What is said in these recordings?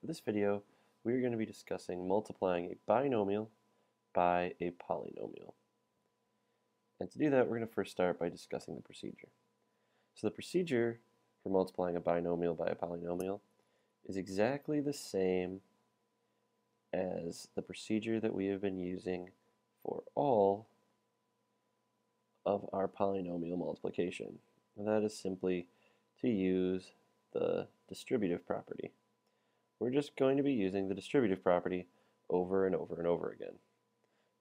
For this video, we are going to be discussing multiplying a binomial by a polynomial. And to do that, we're going to first start by discussing the procedure. So the procedure for multiplying a binomial by a polynomial is exactly the same as the procedure that we have been using for all of our polynomial multiplication. And that is simply to use the distributive property. We're just going to be using the distributive property over and over and over again.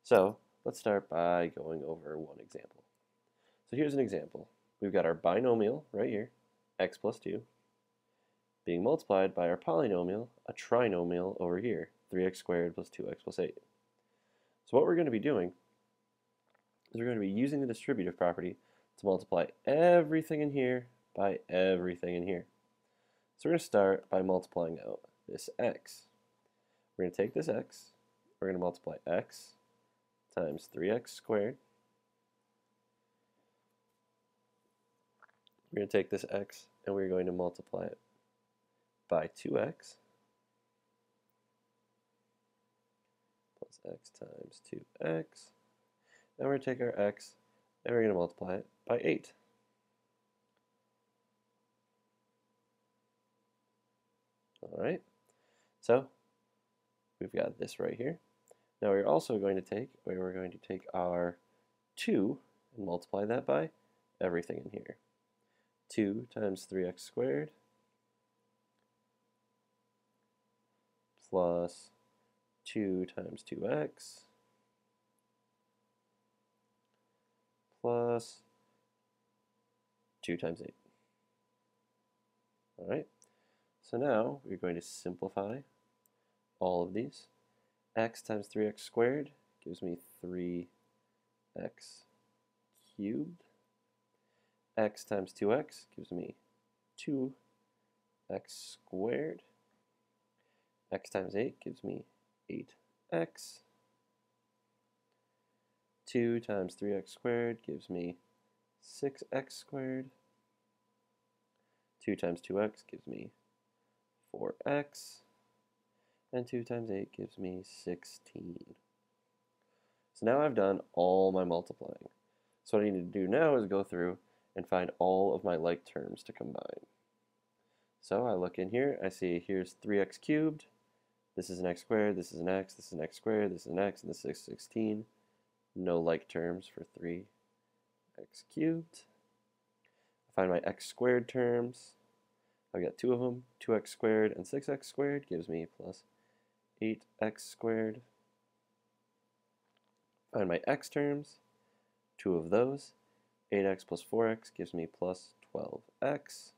So let's start by going over one example. So here's an example. We've got our binomial right here, x plus 2, being multiplied by our polynomial, a trinomial over here, 3x squared plus 2x plus 8. So what we're going to be doing is we're going to be using the distributive property to multiply everything in here by everything in here. So we're going to start by multiplying out this x. We're going to take this x, we're going to multiply x times 3x squared. We're going to take this x and we're going to multiply it by 2x plus x times 2x. Then we're going to take our x and we're going to multiply it by 8. Alright, so we've got this right here. Now we're also going to take our 2 and multiply that by everything in here. 2 times 3x squared plus 2 times 2x plus 2 times 8. Alright, so now we're going to simplify all of these. X times 3x squared gives me 3x cubed. X times 2x gives me 2x squared. X times 8 gives me 8x. 2 times 3x squared gives me 6x squared. 2 times 2x gives me 4x. And 2 times 8 gives me 16. So now I've done all my multiplying. So what I need to do now is go through and find all of my like terms to combine. So I look in here, I see here's 3x cubed, this is an x squared, this is an x, this is an x squared, this is an x, and this is 16. No like terms for 3x cubed. I find my x squared terms. I've got two of them, 2x squared and 6x squared gives me plus 8x squared. Find my x terms, two of those, 8x plus 4x gives me plus 12x.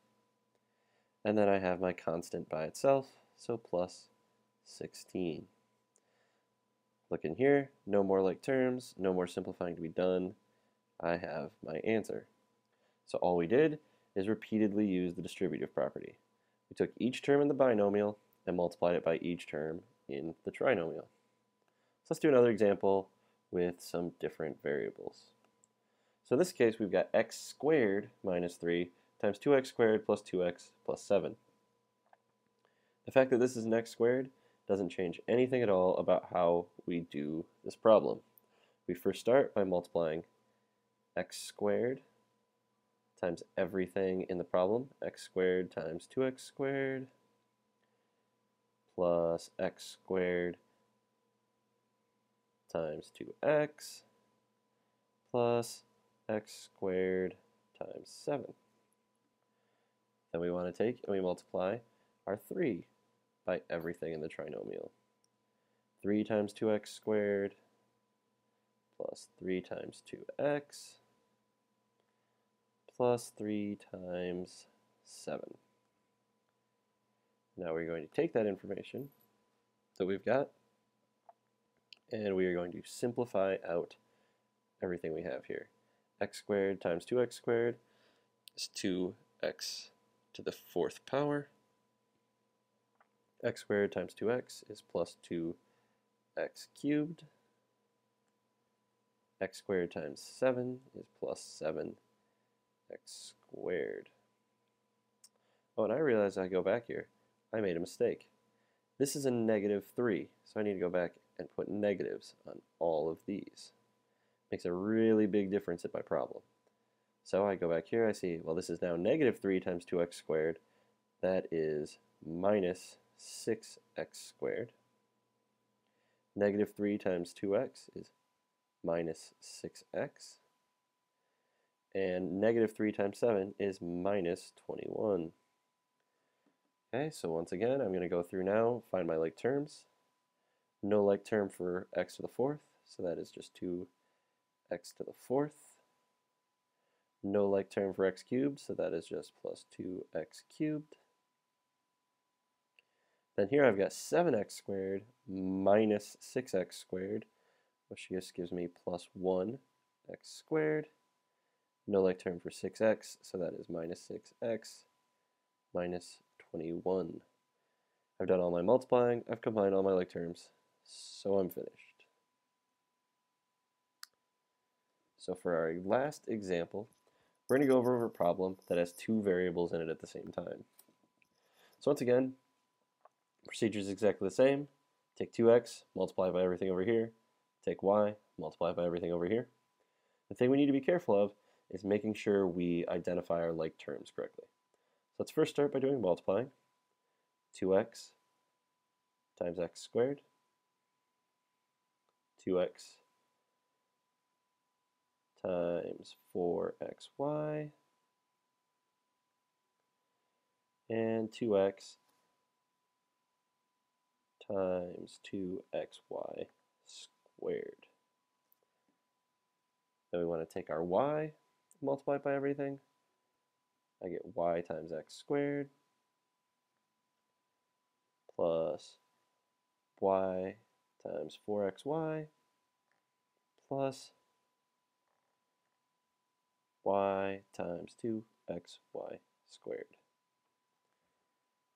And then I have my constant by itself, so plus 16. Look in here, no more like terms, no more simplifying to be done. I have my answer. So all we did is repeatedly use the distributive property. We took each term in the binomial and multiplied it by each term in the trinomial. So let's do another example with some different variables. So in this case, we've got x squared minus 3 times 2x squared plus 2x plus 7. The fact that this is an x squared doesn't change anything at all about how we do this problem. We first start by multiplying x squared times everything in the problem, x squared times 2x squared plus x squared times 2x plus x squared times 7. Then we want to take and we multiply our 3 by everything in the trinomial. 3 times 2x squared plus 3 times 2x plus 3 times 7. Now we're going to take that information that we've got and we are going to simplify out everything we have here. X squared times 2x squared is 2x to the 4th power. X squared times 2x is plus 2x cubed. X squared times 7 is plus 7x squared. Oh, and I realize I go back here. I made a mistake. This is a negative 3, so I need to go back and put negatives on all of these. Makes a really big difference in my problem. So I go back here, I see, well, this is now negative 3 times 2x squared. That is minus 6x squared. Negative 3 times 2x is minus 6x. And negative 3 times 7 is minus 21. Okay, so once again, I'm going to go through now, find my like terms. No like term for x to the fourth, so that is just 2x to the fourth. No like term for x cubed, so that is just plus 2x cubed. Then here I've got 7x squared minus 6x squared, which just gives me plus 1x squared. No like term for 6x, so that is minus 6x minus 21. I've done all my multiplying, I've combined all my like terms, so I'm finished. So for our last example, we're going to go over a problem that has two variables in it at the same time. So once again, procedure is exactly the same. Take 2x, multiply by everything over here. Take y, multiply by everything over here. The thing we need to be careful of is making sure we identify our like terms correctly. So let's first start by doing multiplying. 2x times x squared, 2x times 4xy, and 2x times 2xy squared. Then we want to take our y, multiply it by everything. I get y times x squared plus y times 4xy plus y times 2xy squared.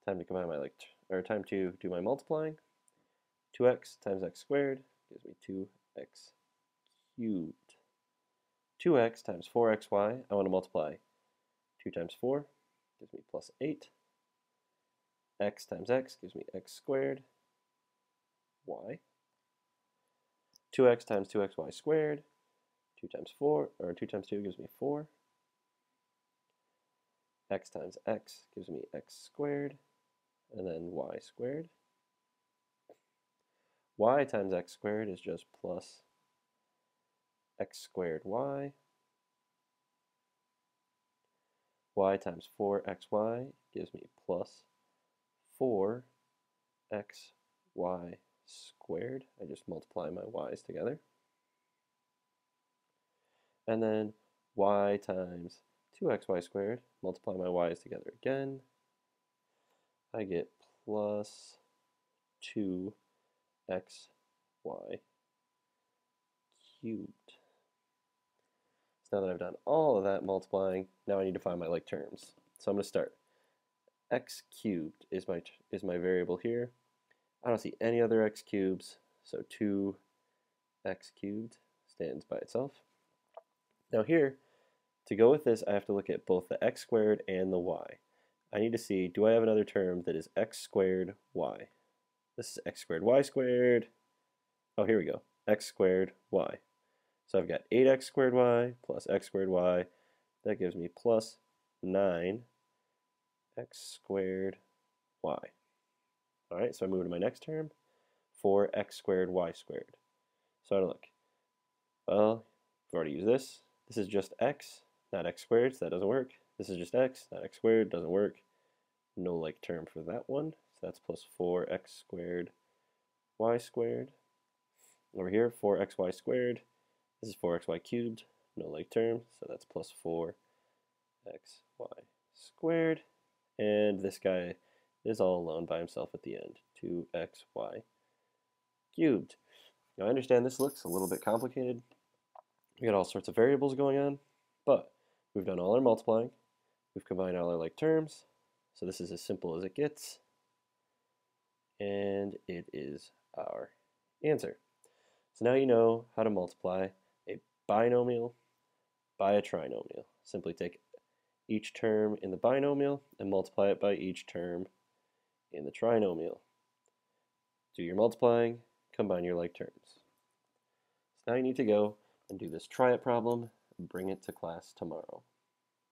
Time to combine my time to do my multiplying. 2x times x squared gives me 2x cubed. 2x times 4xy, I want to multiply 2 times 4, gives me plus 8. X times x gives me x squared, y. 2x times 2xy squared, 2 times 4, or 2 times 2 gives me 4. X times x gives me x squared, and then y squared. Y times x squared is just plus x squared y. Y times 4xy gives me plus 4xy squared. I just multiply my y's together. And then y times 2xy squared, multiply my y's together again. I get plus 2xy cubed. So now that I've done all of that multiplying, now I need to find my like terms. So I'm going to start. X cubed is my variable here. I don't see any other x cubes, so 2x cubed stands by itself. Now here, to go with this, I have to look at both the x squared and the y. I need to see, do I have another term that is x squared y? This is x squared y squared. Oh, here we go. X squared y. So I've got 8x squared y plus x squared y. That gives me plus 9x squared y. All right, so I move to my next term, 4x squared y squared. So I look, well, I've already used this. This is just x, not x squared, so that doesn't work. This is just x, not x squared, doesn't work. No like term for that one, so that's plus 4x squared y squared. Over here, 4xy squared. This is 4xy cubed, no like term, so that's plus 4xy squared. And this guy is all alone by himself at the end, 2xy cubed. Now I understand this looks a little bit complicated. We got all sorts of variables going on, but we've done all our multiplying. We've combined all our like terms, so this is as simple as it gets. And it is our answer. So now you know how to multiply a binomial by a trinomial. Simply take each term in the binomial and multiply it by each term in the trinomial. do your multiplying, combine your like terms. So now you need to go and do this try it problem and bring it to class tomorrow.